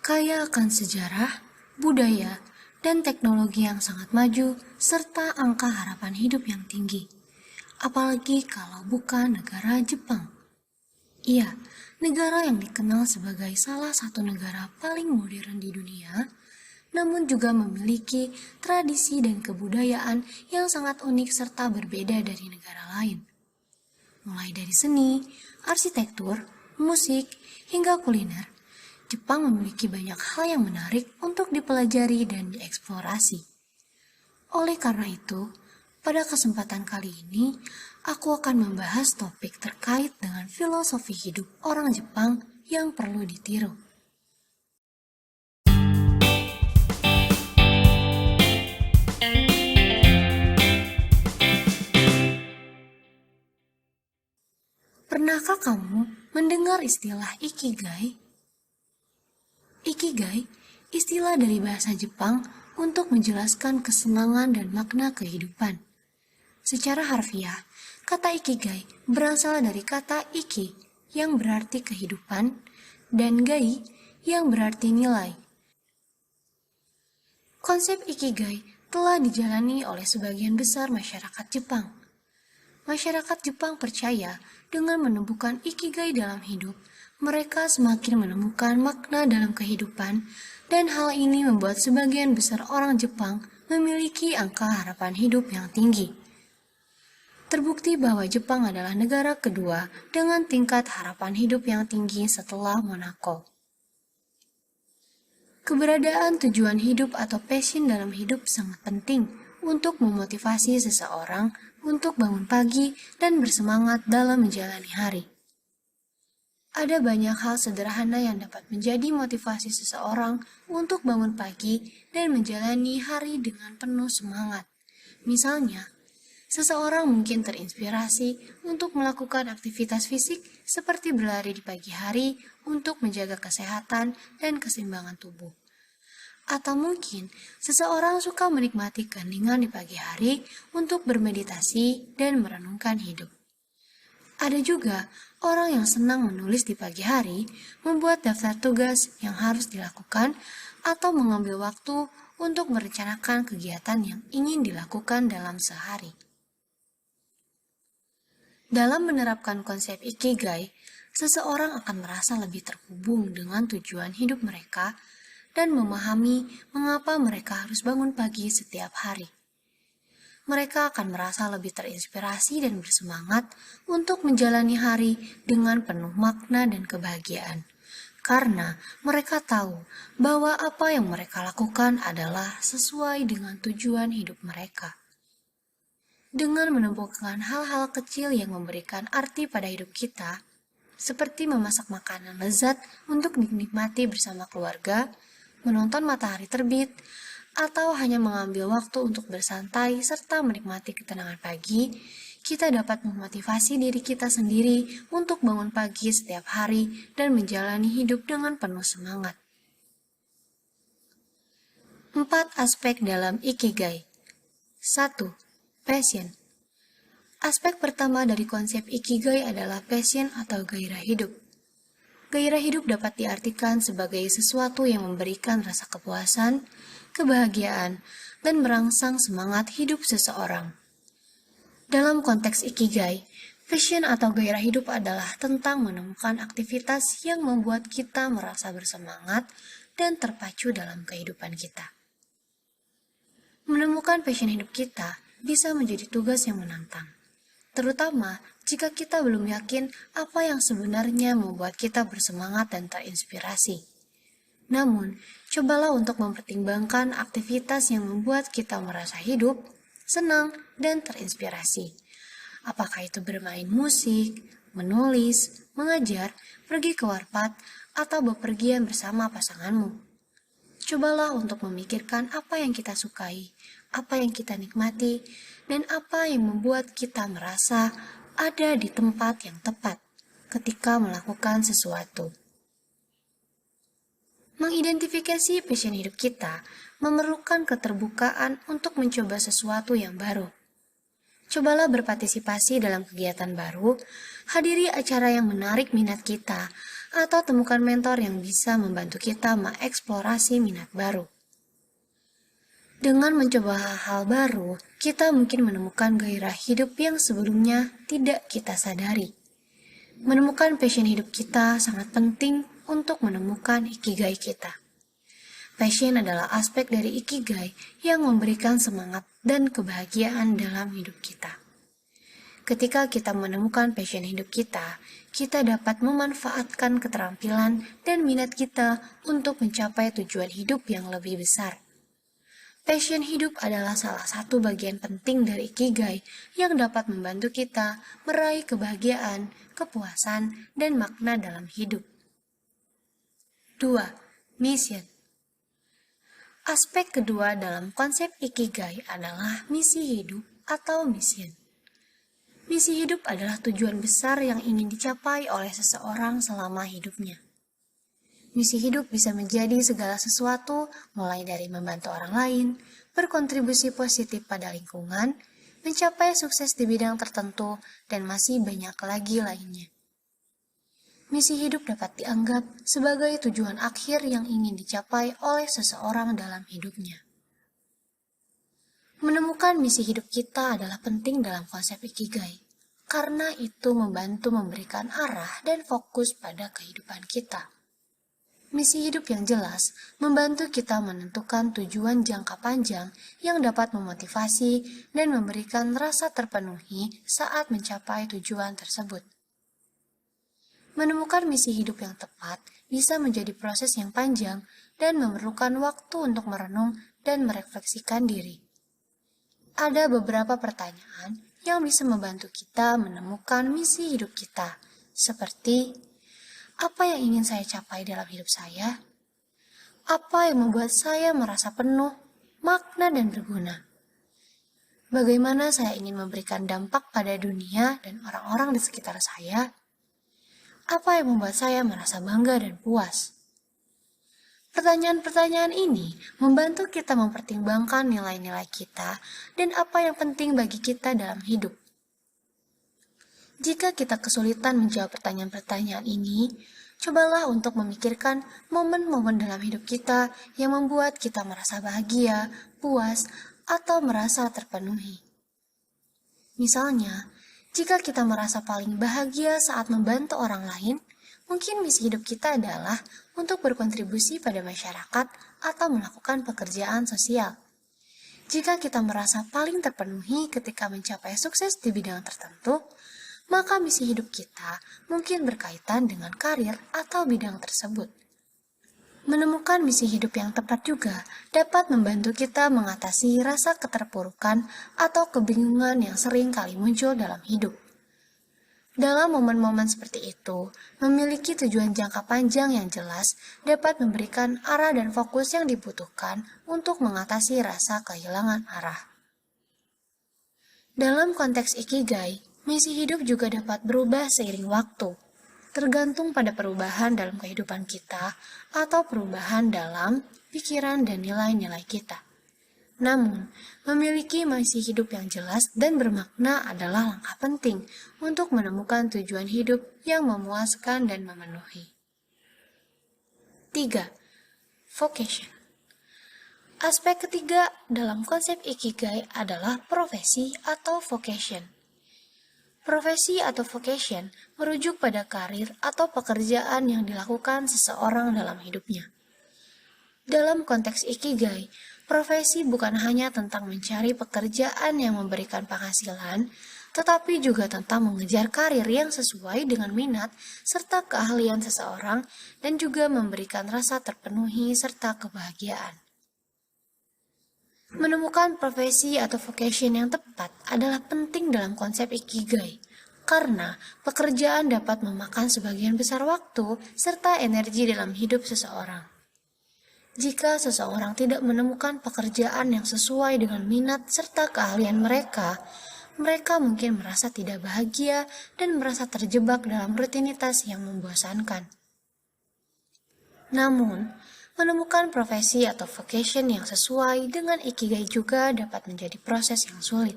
kaya akan sejarah, budaya, dan teknologi yang sangat maju, serta angka harapan hidup yang tinggi. Apalagi kalau bukan negara Jepang. Iya, negara yang dikenal sebagai salah satu negara paling modern di dunia, namun juga memiliki tradisi dan kebudayaan yang sangat unik serta berbeda dari negara lain. Mulai dari seni, arsitektur, musik, hingga kuliner, Jepang memiliki banyak hal yang menarik untuk dipelajari dan dieksplorasi. Oleh karena itu, pada kesempatan kali ini, aku akan membahas topik terkait dengan filosofi hidup orang Jepang yang perlu ditiru. Pernahkah kamu mendengar istilah ikigai? Ikigai, istilah dari bahasa Jepang untuk menjelaskan kesenangan dan makna kehidupan. Secara harfiah, kata ikigai berasal dari kata iki yang berarti kehidupan dan gai yang berarti nilai. Konsep ikigai telah dijalani oleh sebagian besar masyarakat Jepang. Masyarakat Jepang percaya dengan menemukan ikigai dalam hidup, mereka semakin menemukan makna dalam kehidupan, dan hal ini membuat sebagian besar orang Jepang memiliki angka harapan hidup yang tinggi. Terbukti bahwa Jepang adalah negara kedua dengan tingkat harapan hidup yang tinggi setelah Monaco. Keberadaan tujuan hidup atau passion dalam hidup sangat penting untuk memotivasi seseorang untuk bangun pagi dan bersemangat dalam menjalani hari. Ada banyak hal sederhana yang dapat menjadi motivasi seseorang untuk bangun pagi dan menjalani hari dengan penuh semangat. Misalnya, seseorang mungkin terinspirasi untuk melakukan aktivitas fisik seperti berlari di pagi hari untuk menjaga kesehatan dan keseimbangan tubuh. Atau mungkin seseorang suka menikmati keheningan di pagi hari untuk bermeditasi dan merenungkan hidup. Ada juga orang yang senang menulis di pagi hari, membuat daftar tugas yang harus dilakukan, atau mengambil waktu untuk merencanakan kegiatan yang ingin dilakukan dalam sehari. Dalam menerapkan konsep ikigai, seseorang akan merasa lebih terhubung dengan tujuan hidup mereka dan memahami mengapa mereka harus bangun pagi setiap hari. Mereka akan merasa lebih terinspirasi dan bersemangat untuk menjalani hari dengan penuh makna dan kebahagiaan, karena mereka tahu bahwa apa yang mereka lakukan adalah sesuai dengan tujuan hidup mereka. Dengan menemukan hal-hal kecil yang memberikan arti pada hidup kita, seperti memasak makanan lezat untuk dinikmati bersama keluarga, menonton matahari terbit, atau hanya mengambil waktu untuk bersantai serta menikmati ketenangan pagi, kita dapat memotivasi diri kita sendiri untuk bangun pagi setiap hari dan menjalani hidup dengan penuh semangat. 4 aspek dalam ikigai. 1. Passion. Aspek pertama dari konsep ikigai adalah passion atau gairah hidup. Gairah hidup dapat diartikan sebagai sesuatu yang memberikan rasa kepuasan, kebahagiaan, dan merangsang semangat hidup seseorang. Dalam konteks ikigai, passion atau gairah hidup adalah tentang menemukan aktivitas yang membuat kita merasa bersemangat dan terpacu dalam kehidupan kita. Menemukan passion hidup kita bisa menjadi tugas yang menantang, terutama jika kita belum yakin apa yang sebenarnya membuat kita bersemangat dan terinspirasi. Namun, cobalah untuk mempertimbangkan aktivitas yang membuat kita merasa hidup, senang, dan terinspirasi. Apakah itu bermain musik, menulis, mengajar, pergi ke warpat, atau bepergian bersama pasanganmu. Cobalah untuk memikirkan apa yang kita sukai, apa yang kita nikmati, dan apa yang membuat kita merasa ada di tempat yang tepat ketika melakukan sesuatu. Mengidentifikasi passion hidup kita memerlukan keterbukaan untuk mencoba sesuatu yang baru. Cobalah berpartisipasi dalam kegiatan baru, hadiri acara yang menarik minat kita, atau temukan mentor yang bisa membantu kita mengeksplorasi minat baru. Dengan mencoba hal-hal baru, kita mungkin menemukan gairah hidup yang sebelumnya tidak kita sadari. Menemukan passion hidup kita sangat penting untuk menemukan ikigai kita. Passion adalah aspek dari ikigai yang memberikan semangat dan kebahagiaan dalam hidup kita. Ketika kita menemukan passion hidup kita dapat memanfaatkan keterampilan dan minat kita untuk mencapai tujuan hidup yang lebih besar. Passion hidup adalah salah satu bagian penting dari ikigai yang dapat membantu kita meraih kebahagiaan, kepuasan, dan makna dalam hidup. 2. Mission. Aspek kedua dalam konsep ikigai adalah misi hidup atau mission. Misi hidup adalah tujuan besar yang ingin dicapai oleh seseorang selama hidupnya. Misi hidup bisa menjadi segala sesuatu, mulai dari membantu orang lain, berkontribusi positif pada lingkungan, mencapai sukses di bidang tertentu, dan masih banyak lagi lainnya. Misi hidup dapat dianggap sebagai tujuan akhir yang ingin dicapai oleh seseorang dalam hidupnya. Menemukan misi hidup kita adalah penting dalam konsep ikigai, karena itu membantu memberikan arah dan fokus pada kehidupan kita. Misi hidup yang jelas membantu kita menentukan tujuan jangka panjang yang dapat memotivasi dan memberikan rasa terpenuhi saat mencapai tujuan tersebut. Menemukan misi hidup yang tepat bisa menjadi proses yang panjang dan memerlukan waktu untuk merenung dan merefleksikan diri. Ada beberapa pertanyaan yang bisa membantu kita menemukan misi hidup kita, seperti: apa yang ingin saya capai dalam hidup saya? Apa yang membuat saya merasa penuh, makna, dan berguna? Bagaimana saya ingin memberikan dampak pada dunia dan orang-orang di sekitar saya? Apa yang membuat saya merasa bangga dan puas? Pertanyaan-pertanyaan ini membantu kita mempertimbangkan nilai-nilai kita dan apa yang penting bagi kita dalam hidup. Jika kita kesulitan menjawab pertanyaan-pertanyaan ini, cobalah untuk memikirkan momen-momen dalam hidup kita yang membuat kita merasa bahagia, puas, atau merasa terpenuhi. Misalnya, jika kita merasa paling bahagia saat membantu orang lain, mungkin misi hidup kita adalah untuk berkontribusi pada masyarakat atau melakukan pekerjaan sosial. Jika kita merasa paling terpenuhi ketika mencapai sukses di bidang tertentu, maka misi hidup kita mungkin berkaitan dengan karir atau bidang tersebut. Menemukan misi hidup yang tepat juga dapat membantu kita mengatasi rasa keterpurukan atau kebingungan yang sering kali muncul dalam hidup. Dalam momen-momen seperti itu, memiliki tujuan jangka panjang yang jelas dapat memberikan arah dan fokus yang dibutuhkan untuk mengatasi rasa kehilangan arah. Dalam konteks ikigai, misi hidup juga dapat berubah seiring waktu, tergantung pada perubahan dalam kehidupan kita atau perubahan dalam pikiran dan nilai-nilai kita. Namun, memiliki misi hidup yang jelas dan bermakna adalah langkah penting untuk menemukan tujuan hidup yang memuaskan dan memenuhi. 3. Vocation. Aspek ketiga dalam konsep ikigai adalah profesi atau vocation. Profesi atau vocation merujuk pada karir atau pekerjaan yang dilakukan seseorang dalam hidupnya. Dalam konteks ikigai, profesi bukan hanya tentang mencari pekerjaan yang memberikan penghasilan, tetapi juga tentang mengejar karir yang sesuai dengan minat serta keahlian seseorang dan juga memberikan rasa terpenuhi serta kebahagiaan. Menemukan profesi atau vocation yang tepat adalah penting dalam konsep ikigai, karena pekerjaan dapat memakan sebagian besar waktu serta energi dalam hidup seseorang. Jika seseorang tidak menemukan pekerjaan yang sesuai dengan minat serta keahlian mereka mungkin merasa tidak bahagia dan merasa terjebak dalam rutinitas yang membosankan. Namun, menemukan profesi atau vocation yang sesuai dengan ikigai juga dapat menjadi proses yang sulit.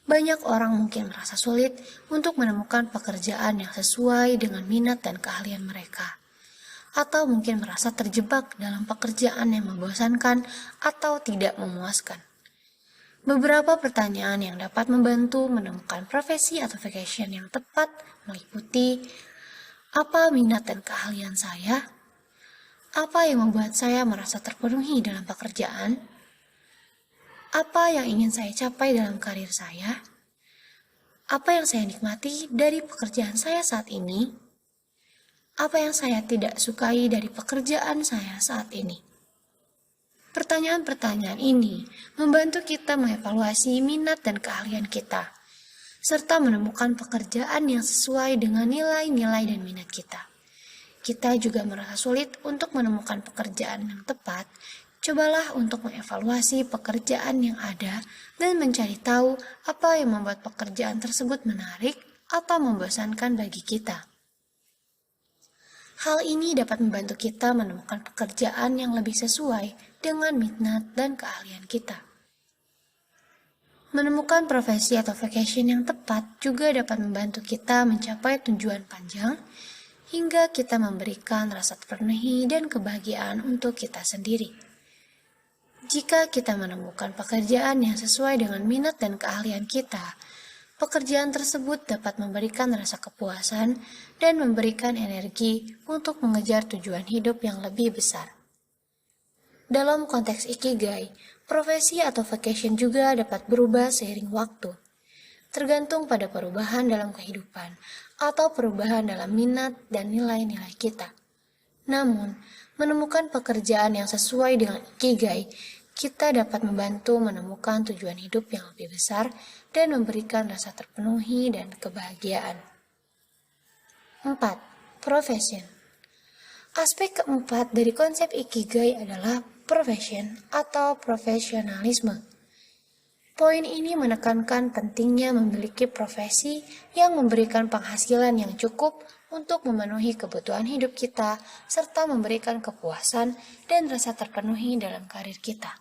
Banyak orang mungkin merasa sulit untuk menemukan pekerjaan yang sesuai dengan minat dan keahlian mereka, atau mungkin merasa terjebak dalam pekerjaan yang membosankan atau tidak memuaskan. Beberapa pertanyaan yang dapat membantu menemukan profesi atau vocation yang tepat meliputi: apa minat dan keahlian saya? Apa yang membuat saya merasa terpenuhi dalam pekerjaan? Apa yang ingin saya capai dalam karir saya? Apa yang saya nikmati dari pekerjaan saya saat ini? Apa yang saya tidak sukai dari pekerjaan saya saat ini? Pertanyaan-pertanyaan ini membantu kita mengevaluasi minat dan keahlian kita, serta menemukan pekerjaan yang sesuai dengan nilai-nilai dan minat kita. Kita juga merasa sulit untuk menemukan pekerjaan yang tepat. Cobalah untuk mengevaluasi pekerjaan yang ada dan mencari tahu apa yang membuat pekerjaan tersebut menarik atau membosankan bagi kita. Hal ini dapat membantu kita menemukan pekerjaan yang lebih sesuai dengan minat dan keahlian kita. Menemukan profesi atau vocation yang tepat juga dapat membantu kita mencapai tujuan panjang, hingga kita memberikan rasa terpenuhi dan kebahagiaan untuk kita sendiri. Jika kita menemukan pekerjaan yang sesuai dengan minat dan keahlian kita, pekerjaan tersebut dapat memberikan rasa kepuasan dan memberikan energi untuk mengejar tujuan hidup yang lebih besar. Dalam konteks ikigai, profesi atau vocation juga dapat berubah seiring waktu, tergantung pada perubahan dalam kehidupan atau perubahan dalam minat dan nilai-nilai kita. Namun, menemukan pekerjaan yang sesuai dengan ikigai, kita dapat membantu menemukan tujuan hidup yang lebih besar dan memberikan rasa terpenuhi dan kebahagiaan. 4. Profession. Aspek keempat dari konsep ikigai adalah profession atau profesionalisme. Poin ini menekankan pentingnya memiliki profesi yang memberikan penghasilan yang cukup untuk memenuhi kebutuhan hidup kita, serta memberikan kepuasan dan rasa terpenuhi dalam karir kita.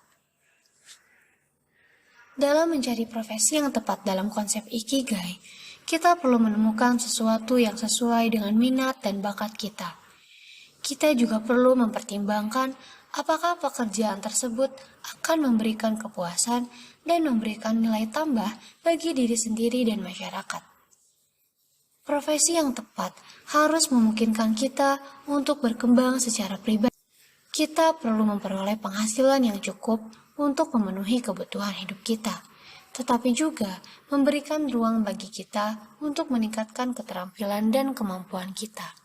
Dalam mencari profesi yang tepat dalam konsep ikigai, kita perlu menemukan sesuatu yang sesuai dengan minat dan bakat kita. Kita juga perlu mempertimbangkan apakah pekerjaan tersebut akan memberikan kepuasan dan memberikan nilai tambah bagi diri sendiri dan masyarakat. Profesi yang tepat harus memungkinkan kita untuk berkembang secara pribadi. Kita perlu memperoleh penghasilan yang cukup untuk memenuhi kebutuhan hidup kita, tetapi juga memberikan ruang bagi kita untuk meningkatkan keterampilan dan kemampuan kita.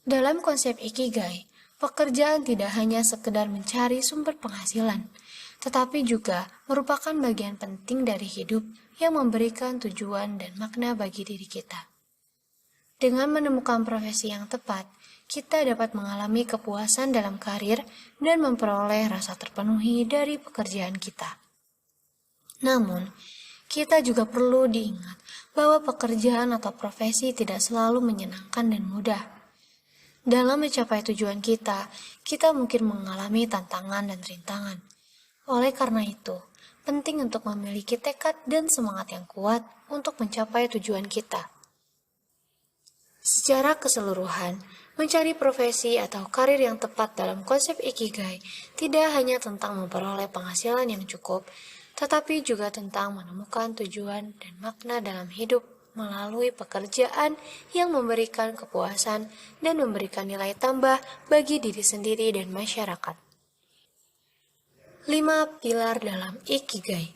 Dalam konsep ikigai, pekerjaan tidak hanya sekedar mencari sumber penghasilan, tetapi juga merupakan bagian penting dari hidup yang memberikan tujuan dan makna bagi diri kita. Dengan menemukan profesi yang tepat, kita dapat mengalami kepuasan dalam karir dan memperoleh rasa terpenuhi dari pekerjaan kita. Namun, kita juga perlu diingat bahwa pekerjaan atau profesi tidak selalu menyenangkan dan mudah. Dalam mencapai tujuan kita mungkin mengalami tantangan dan rintangan. Oleh karena itu, penting untuk memiliki tekad dan semangat yang kuat untuk mencapai tujuan kita. Secara keseluruhan, mencari profesi atau karir yang tepat dalam konsep ikigai tidak hanya tentang memperoleh penghasilan yang cukup, tetapi juga tentang menemukan tujuan dan makna dalam hidup melalui pekerjaan yang memberikan kepuasan dan memberikan nilai tambah bagi diri sendiri dan masyarakat. 5 pilar dalam ikigai.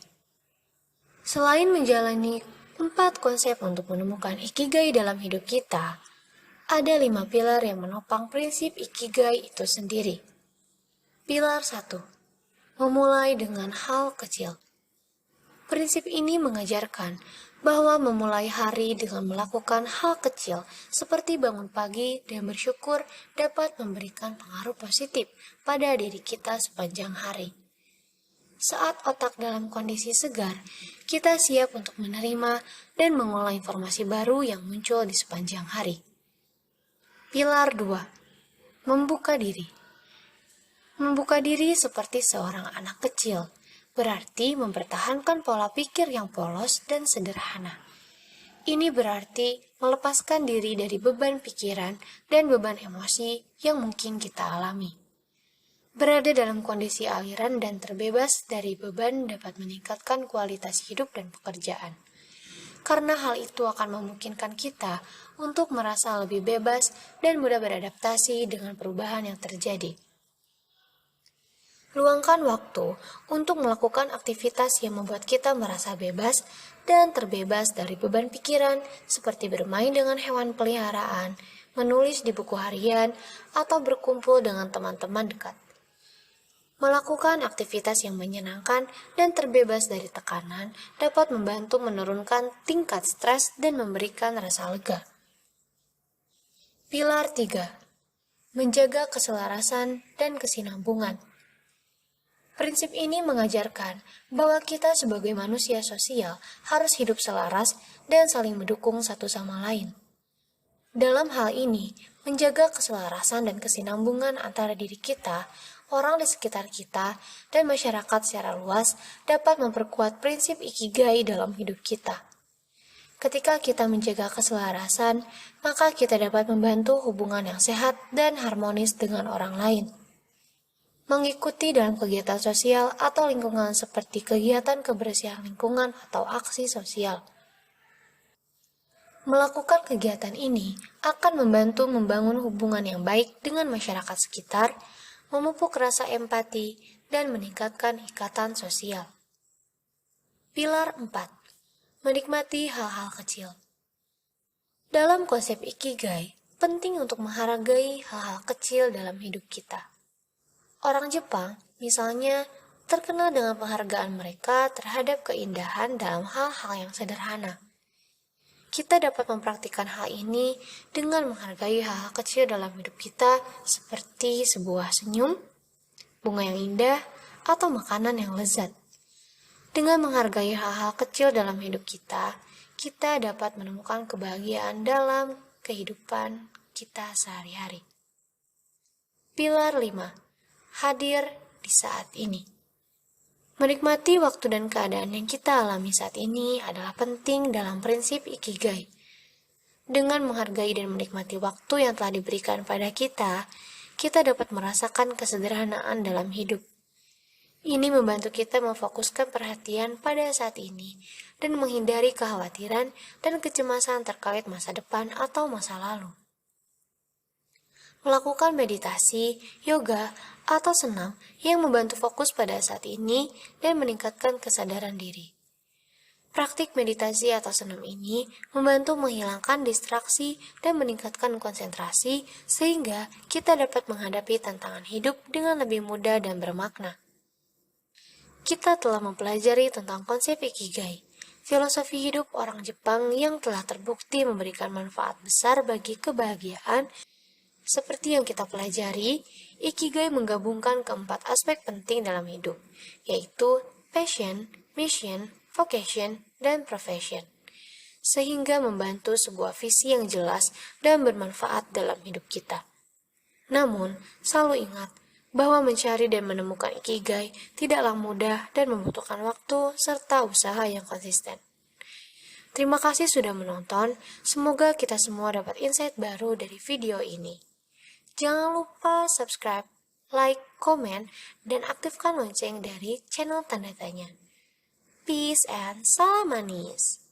Selain menjalani 4 konsep untuk menemukan ikigai dalam hidup kita, ada 5 pilar yang menopang prinsip ikigai itu sendiri. Pilar 1. Memulai dengan hal kecil. Prinsip ini mengajarkan bahwa memulai hari dengan melakukan hal kecil seperti bangun pagi dan bersyukur dapat memberikan pengaruh positif pada diri kita sepanjang hari. Saat otak dalam kondisi segar, kita siap untuk menerima dan mengolah informasi baru yang muncul di sepanjang hari. Pilar 2. Membuka diri. Membuka diri seperti seorang anak kecil. berarti mempertahankan pola pikir yang polos dan sederhana. Ini berarti melepaskan diri dari beban pikiran dan beban emosi yang mungkin kita alami. Berada dalam kondisi aliran dan terbebas dari beban dapat meningkatkan kualitas hidup dan pekerjaan. Karena hal itu akan memungkinkan kita untuk merasa lebih bebas dan mudah beradaptasi dengan perubahan yang terjadi. Luangkan waktu untuk melakukan aktivitas yang membuat kita merasa bebas dan terbebas dari beban pikiran seperti bermain dengan hewan peliharaan, menulis di buku harian, atau berkumpul dengan teman-teman dekat. Melakukan aktivitas yang menyenangkan dan terbebas dari tekanan dapat membantu menurunkan tingkat stres dan memberikan rasa lega. Pilar 3. Menjaga keselarasan dan kesinambungan. Prinsip ini mengajarkan bahwa kita sebagai manusia sosial harus hidup selaras dan saling mendukung satu sama lain. Dalam hal ini, menjaga keselarasan dan kesinambungan antara diri kita, orang di sekitar kita, dan masyarakat secara luas dapat memperkuat prinsip ikigai dalam hidup kita. Ketika kita menjaga keselarasan, maka kita dapat membantu hubungan yang sehat dan harmonis dengan orang lain. Mengikuti dalam kegiatan sosial atau lingkungan seperti kegiatan kebersihan lingkungan atau aksi sosial. Melakukan kegiatan ini akan membantu membangun hubungan yang baik dengan masyarakat sekitar, memupuk rasa empati, dan meningkatkan ikatan sosial. Pilar 4. Menikmati hal-hal kecil. Dalam konsep Ikigai, penting untuk menghargai hal-hal kecil dalam hidup kita. Orang Jepang, misalnya, terkenal dengan penghargaan mereka terhadap keindahan dalam hal-hal yang sederhana. Kita dapat mempraktikkan hal ini dengan menghargai hal-hal kecil dalam hidup kita seperti sebuah senyum, bunga yang indah, atau makanan yang lezat. Dengan menghargai hal-hal kecil dalam hidup kita, kita dapat menemukan kebahagiaan dalam kehidupan kita sehari-hari. Pilar 5. Hadir di saat ini. Menikmati waktu dan keadaan yang kita alami saat ini adalah penting dalam prinsip Ikigai. Dengan menghargai dan menikmati waktu yang telah diberikan pada kita, kita dapat merasakan kesederhanaan dalam hidup. Ini membantu kita memfokuskan perhatian pada saat ini dan menghindari kekhawatiran dan kecemasan terkait masa depan atau masa lalu. Melakukan meditasi, yoga, atau senam yang membantu fokus pada saat ini dan meningkatkan kesadaran diri. Praktik meditasi atau senam ini membantu menghilangkan distraksi dan meningkatkan konsentrasi sehingga kita dapat menghadapi tantangan hidup dengan lebih mudah dan bermakna. Kita telah mempelajari tentang konsep Ikigai, filosofi hidup orang Jepang yang telah terbukti memberikan manfaat besar bagi kebahagiaan. Seperti yang kita pelajari, Ikigai menggabungkan keempat aspek penting dalam hidup, yaitu passion, mission, vocation, dan profession, sehingga membantu sebuah visi yang jelas dan bermanfaat dalam hidup kita. Namun, selalu ingat bahwa mencari dan menemukan Ikigai tidaklah mudah dan membutuhkan waktu serta usaha yang konsisten. Terima kasih sudah menonton, semoga kita semua dapat insight baru dari video ini. Jangan lupa subscribe, like, komen, dan aktifkan lonceng dari channel Tanda Tanya. Peace and salam manis.